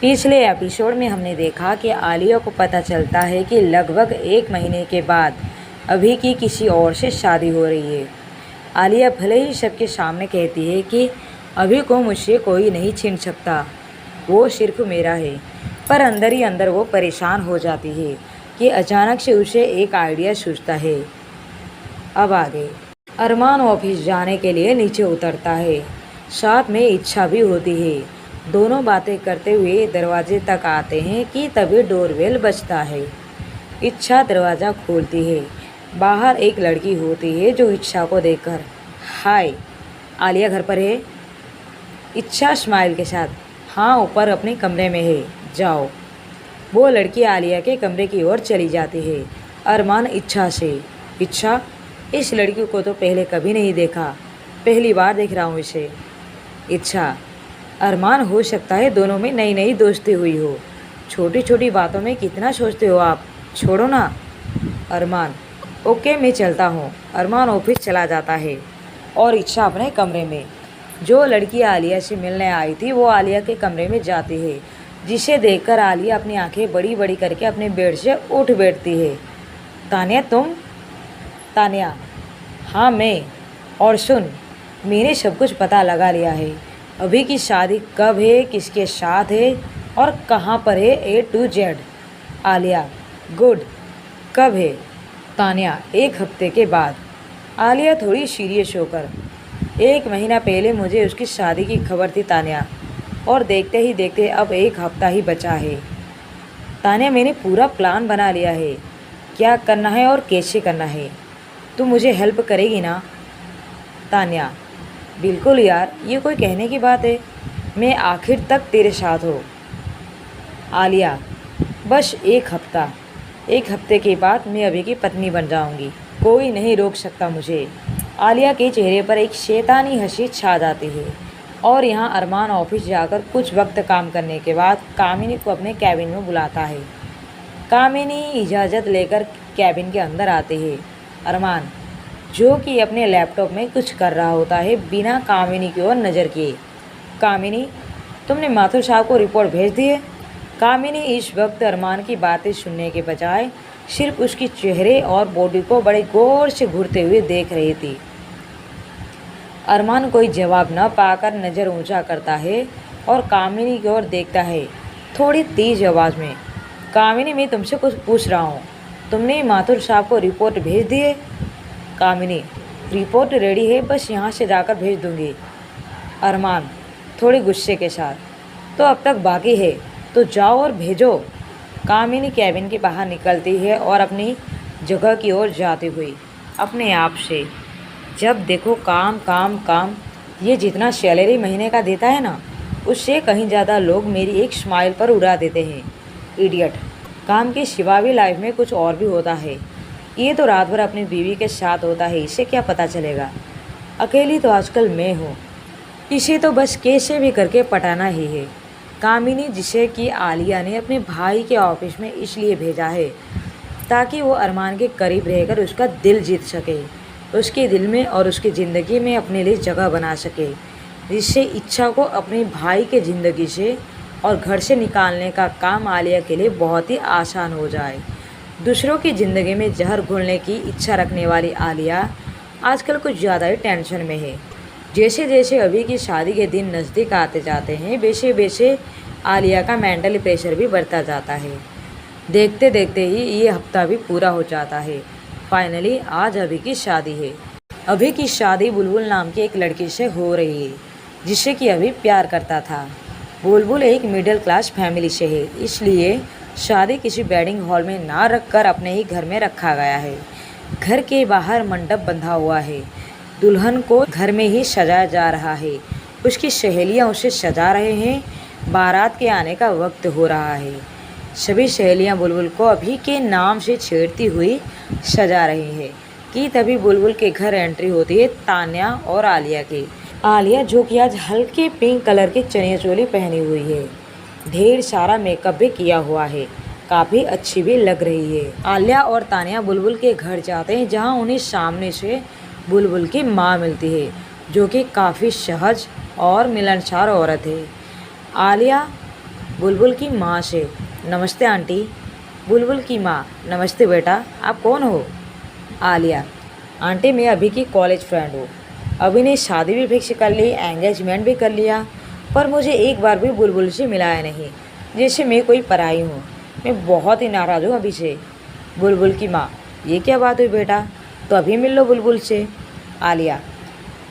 पिछले एपिसोड में हमने देखा कि आलिया को पता चलता है कि लगभग 1 महीने के बाद अभी की किसी और से शादी हो रही है। आलिया भले ही सबके सामने कहती है कि अभी को मुझसे कोई नहीं छीन सकता, वो सिर्फ मेरा है, पर अंदर ही अंदर वो परेशान हो जाती है कि अचानक से उसे एक आइडिया सूझता है। अब आगे अरमान ऑफिस जाने के लिए नीचे उतरता है, साथ में इच्छा भी होती है। दोनों बातें करते हुए दरवाजे तक आते हैं कि तभी डोरबेल बजता है। इच्छा दरवाज़ा खोलती है। बाहर एक लड़की होती है जो इच्छा को देखकर, हाय आलिया घर पर है? इच्छा स्माइल के साथ, हाँ ऊपर अपने कमरे में है, जाओ। वो लड़की आलिया के कमरे की ओर चली जाती है। अरमान इच्छा से, इच्छा इस लड़की को तो पहले कभी नहीं देखा, पहली बार देख रहा हूँ इसे। इच्छा, अरमान हो सकता है दोनों में नई नई दोस्ती हुई हो, छोटी छोटी बातों में कितना सोचते हो आप, छोड़ो ना। अरमान, ओके मैं चलता हूँ। अरमान ऑफिस चला जाता है और इच्छा अपने कमरे में। जो लड़की आलिया से मिलने आई थी वो आलिया के कमरे में जाती है, जिसे देखकर आलिया अपनी आंखें बड़ी बड़ी करके अपने बेड से उठ बैठती है। तानिया तुम? तानिया, हाँ मैं। और सुन, मैंने सब कुछ पता लगा लिया है, अभी की शादी कब है, किसके साथ है और कहाँ पर है, A to Z। Alia, good, कब है? तानिया, 1 हफ्ते के बाद। आलिया थोड़ी सीरियस होकर, 1 महीना पहले मुझे उसकी शादी की खबर थी तानिया, और देखते ही देखते अब 1 हफ्ता ही बचा है। तानिया, मैंने पूरा प्लान बना लिया है, क्या करना है और कैसे करना है, तू मुझे हेल्प करेगी ना? तानिया, बिल्कुल यार, ये कोई कहने की बात है, मैं आखिर तक तेरे साथ हूँ। आलिया, बस 1 हफ्ता, 1 हफ्ते के बाद मैं अभी की पत्नी बन जाऊँगी, कोई नहीं रोक सकता मुझे। आलिया के चेहरे पर एक शैतानी हंसी छा जाती है। और यहाँ अरमान ऑफिस जाकर कुछ वक्त काम करने के बाद कामिनी को अपने कैबिन में बुलाता है। कामिनी इजाज़त लेकर कैबिन के अंदर आती है। अरमान, जो कि अपने लैपटॉप में कुछ कर रहा होता है, बिना कामिनी की ओर नज़र किए, कामिनी तुमने माथुर साहब को रिपोर्ट भेज दी है? कामिनी इस वक्त अरमान की बातें सुनने के बजाय सिर्फ उसकी चेहरे और बॉडी को बड़े गौर से घूरते हुए देख रही थी। अरमान कोई जवाब न पाकर नज़र ऊंचा करता है और कामिनी की ओर देखता है, थोड़ी तेज आवाज़ में, कामिनी मैं तुमसे कुछ पूछ रहा हूँ, तुमने माथुर साहब को रिपोर्ट भेज दी है? कामिनी, रिपोर्ट रेडी है, बस यहाँ से जाकर भेज दूँगी। अरमान थोड़ी गुस्से के साथ, तो अब तक बाकी है, तो जाओ और भेजो। कामिनी कैबिन के बाहर निकलती है और अपनी जगह की ओर जाती हुई अपने आप से, जब देखो काम काम काम, ये जितना सैलरी महीने का देता है ना, उससे कहीं ज़्यादा लोग मेरी एक स्माइल पर उड़ा देते हैं। इडियट, काम के सिवा भी लाइफ में कुछ और भी होता है, ये तो रात भर अपनी बीवी के साथ होता है, इसे क्या पता चलेगा? अकेली तो आजकल मैं हूँ, इसे तो बस कैसे भी करके पटाना ही है। कामिनी, जिसे कि आलिया ने अपने भाई के ऑफिस में इसलिए भेजा है ताकि वो अरमान के करीब रहकर उसका दिल जीत सके, उसके दिल में और उसकी ज़िंदगी में अपने लिए जगह बना सके, जिससे इच्छा को अपने भाई के ज़िंदगी से और घर से निकालने का काम आलिया के लिए बहुत ही आसान हो जाए। दूसरों की ज़िंदगी में जहर घोलने की इच्छा रखने वाली आलिया आजकल कुछ ज़्यादा ही टेंशन में है। जैसे जैसे अभी की शादी के दिन नज़दीक आते जाते हैं, वैसे वैसे आलिया का मेंटल प्रेशर भी बढ़ता जाता है। देखते देखते ही ये हफ्ता भी पूरा हो जाता है। फाइनली आज अभी की शादी है। अभी की शादी बुलबुल नाम की एक लड़की से हो रही है, जिससे कि अभी प्यार करता था। बुलबुल एक मिडिल क्लास फैमिली से है, इसलिए शादी किसी वेडिंग हॉल में ना रखकर अपने ही घर में रखा गया है। घर के बाहर मंडप बंधा हुआ है, दुल्हन को घर में ही सजाया जा रहा है, उसकी सहेलियां उसे सजा रहे हैं, बारात के आने का वक्त हो रहा है। सभी सहेलियां बुलबुल को अभी के नाम से छेड़ती हुई सजा रही हैं कि तभी बुलबुल के घर एंट्री होती है तान्या और आलिया की। आलिया, जो कि आज हल्के पिंक कलर की चनिया चोली पहनी हुई है, ढेर सारा मेकअप भी किया हुआ है, काफ़ी अच्छी भी लग रही है। आलिया और तान्या बुलबुल के घर जाते हैं, जहां उन्हें सामने से बुलबुल की माँ मिलती है, जो कि काफ़ी सहज और मिलनसार औरत है। आलिया बुलबुल की माँ से। नमस्ते आंटी। बुलबुल की माँ, नमस्ते बेटा, आप कौन हो? आलिया, आंटी मैं अभी की कॉलेज फ्रेंड हूँ। अभी ने शादी भी फिक्स कर ली, एंगेजमेंट भी कर लिया, पर मुझे एक बार भी बुलबुल से मिलाया नहीं, जैसे मैं कोई पराई हूँ। मैं बहुत ही नाराज़ हूँ अभी से। बुलबुल की माँ, ये क्या बात हुई बेटा, तो अभी मिल लो बुलबुल से। आलिया,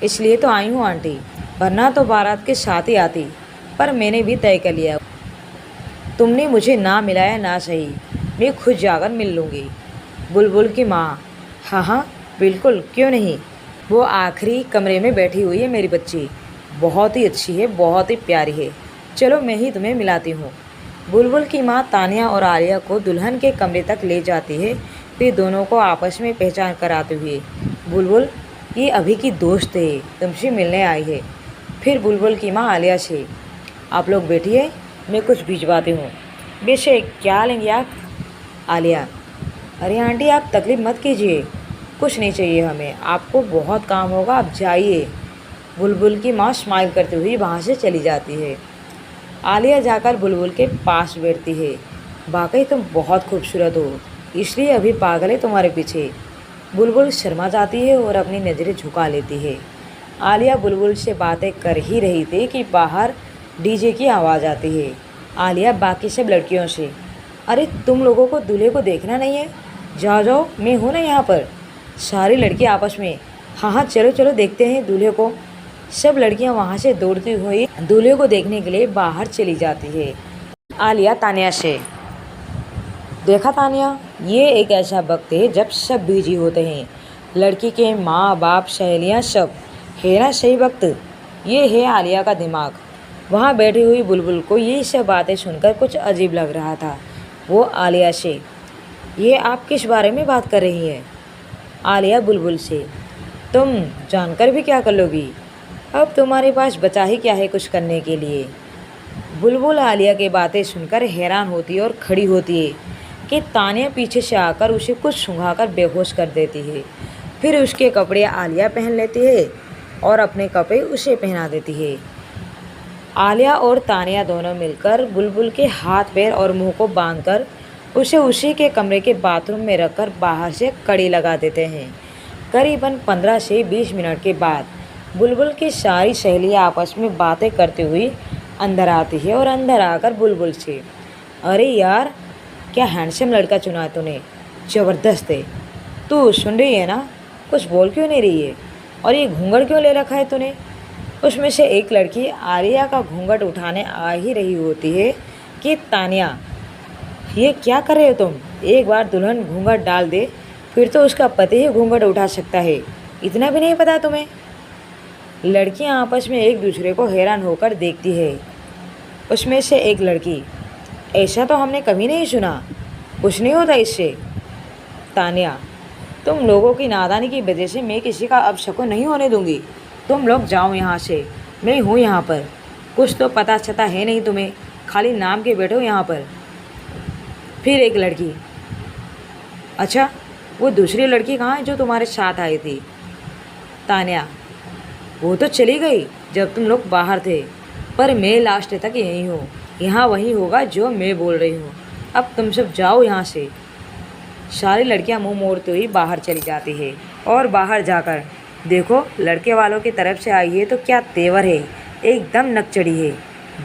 इसलिए तो आई हूँ आंटी, वरना तो बारात के साथ ही आती, पर मैंने भी तय कर लिया। तुमने मुझे ना मिलाया ना सही, मैं खुद जाकर मिल लूँगी। बुलबुल की माँ, हाँ हाँ बिल्कुल, क्यों नहीं। वो आखिरी कमरे में बैठी हुई है मेरी बच्ची, बहुत ही अच्छी है, बहुत ही प्यारी है। चलो मैं ही तुम्हें मिलाती हूँ। बुलबुल की माँ तानिया और आलिया को दुल्हन के कमरे तक ले जाती है, फिर दोनों को आपस में पहचान कराते हुए, बुलबुल ये अभी की दोस्त है, तुमसे मिलने आई है। फिर बुलबुल की माँ आलिया से, आप लोग बैठिए, मैं कुछ भिजवाती हूँ। वैसे क्या लेंगे आप? आलिया, अरे आंटी आप तकलीफ़ मत कीजिए, कुछ नहीं चाहिए हमें, आपको बहुत काम होगा, आप जाइए। बुलबुल की माँ स्माइल करते हुए वहाँ से चली जाती है। आलिया जाकर बुलबुल के पास बैठती है। वाकई तुम बहुत खूबसूरत हो, इसलिए अभी पागल है तुम्हारे पीछे। बुलबुल शर्मा जाती है और अपनी नज़रें झुका लेती है। आलिया बुलबुल से बातें कर ही रही थी कि बाहर डीजे की आवाज़ आती है। आलिया बाकी सब लड़कियों से, अरे तुम लोगों को दूल्हे को देखना नहीं है? जाओ जाओ, मैं हूँ ना यहाँ पर। सारी लड़की आपस में, हाँ हाँ चलो चलो देखते हैं दूल्हे को। सब लड़कियाँ वहाँ से दौड़ती हुई दूल्हे को देखने के लिए बाहर चली जाती है। आलिया तानिया से, देखा तानिया, ये एक ऐसा वक्त है जब सब बिजी होते हैं, लड़की के माँ बाप सहेलियाँ सब, है ना सही वक्त? ये है आलिया का दिमाग। वहाँ बैठी हुई बुलबुल को ये सब बातें सुनकर कुछ अजीब लग रहा था। वो आलिया से, ये आप किस बारे में बात कर रही हैं? आलिया बुलबुल से, तुम जानकर भी क्या कर लोगी, अब तुम्हारे पास बचा ही क्या है कुछ करने के लिए। बुलबुल आलिया की बातें सुनकर हैरान होती है और खड़ी होती है कि तानिया पीछे से आकर उसे कुछ सूंघाकर बेहोश कर देती है। फिर उसके कपड़े आलिया पहन लेती है और अपने कपड़े उसे पहना देती है। आलिया और तानिया दोनों मिलकर बुलबुल के हाथ पैर और मुंह को बांधकर उसे उसी के कमरे के बाथरूम में रखकर बाहर से कड़ी लगा देते हैं। करीबन 15 से 20 मिनट के बाद बुलबुल की सारी सहेलियाँ आपस में बातें करते हुए अंदर आती है और अंदर आकर बुलबुल से, अरे यार क्या हैंडसम लड़का चुना है तूने, ज़बरदस्त है। तू सुन रही है ना, कुछ बोल क्यों नहीं रही है, और ये घूंघट क्यों ले रखा है तूने? उसमें से एक लड़की आलिया का घूंघट उठाने आ ही रही होती है कि तानिया, ये क्या कर रहे हो तुम? एक बार दुल्हन घूंघट डाल दे फिर तो उसका पति ही घूंघट उठा सकता है, इतना भी नहीं पता तुम्हें? लड़कियां आपस में एक दूसरे को हैरान होकर देखती है। उसमें से एक लड़की, ऐसा तो हमने कभी नहीं सुना, कुछ नहीं होता इससे। तानिया, तुम लोगों की नादानी की वजह से मैं किसी का अपशकुन नहीं होने दूंगी, तुम लोग जाओ यहाँ से, मैं हूँ यहाँ पर। कुछ तो पता चता है नहीं तुम्हें, खाली नाम के बैठो यहाँ पर। फिर एक लड़की, अच्छा वो दूसरी लड़की कहाँ है जो तुम्हारे साथ आई थी? तानिया, वो तो चली गई जब तुम लोग बाहर थे, पर मैं लास्ट तक यहीं हूँ, यहाँ वही होगा जो मैं बोल रही हूँ। अब तुम सब जाओ यहाँ से। सारी लड़कियाँ मुंह मोड़ते हुई बाहर चली जाती है और बाहर जाकर, देखो लड़के वालों की तरफ से आई है तो क्या तेवर है, एकदम नकचड़ी है।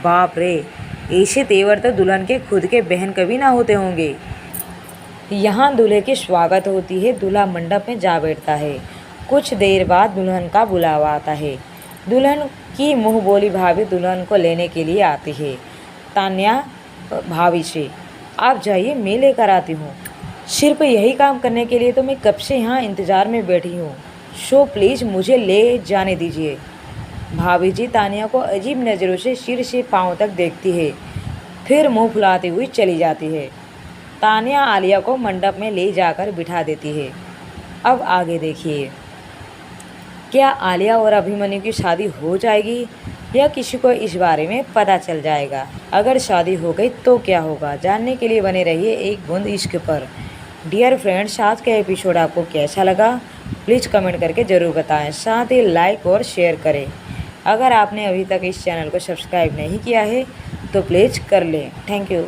बाप रे, ऐसे तेवर तो दुल्हन के खुद के बहन कभी ना होते होंगे। यहाँ दूल्हे की स्वागत होती है, दूल्हा मंडप में जा बैठता है। कुछ देर बाद दुल्हन का बुलावा आता है। दुल्हन की मुँह बोली भाभी दुल्हन को लेने के लिए आती है। तान्या भाभी से, आप जाइए मैं लेकर आती हूँ, सिर्फ यही काम करने के लिए तो मैं कब से यहाँ इंतज़ार में बैठी हूँ, सो प्लीज़ मुझे ले जाने दीजिए। भाभी जी तानिया को अजीब नज़रों से सिर से पाँव तक देखती है, फिर मुंह फुलाती हुई चली जाती है। तानिया आलिया को मंडप में ले जाकर बिठा देती है। अब आगे देखिए, क्या आलिया और अभिमन्यु की शादी हो जाएगी या किसी को इस बारे में पता चल जाएगा? अगर शादी हो गई तो क्या होगा, जानने के लिए बने रहिए एक बूंद इश्क पर। डियर फ्रेंड्स, आज का एपिसोड आपको कैसा लगा प्लीज़ कमेंट करके ज़रूर बताएं, साथ ही लाइक और शेयर करें। अगर आपने अभी तक इस चैनल को सब्सक्राइब नहीं किया है तो प्लीज़ कर लें। Thank you.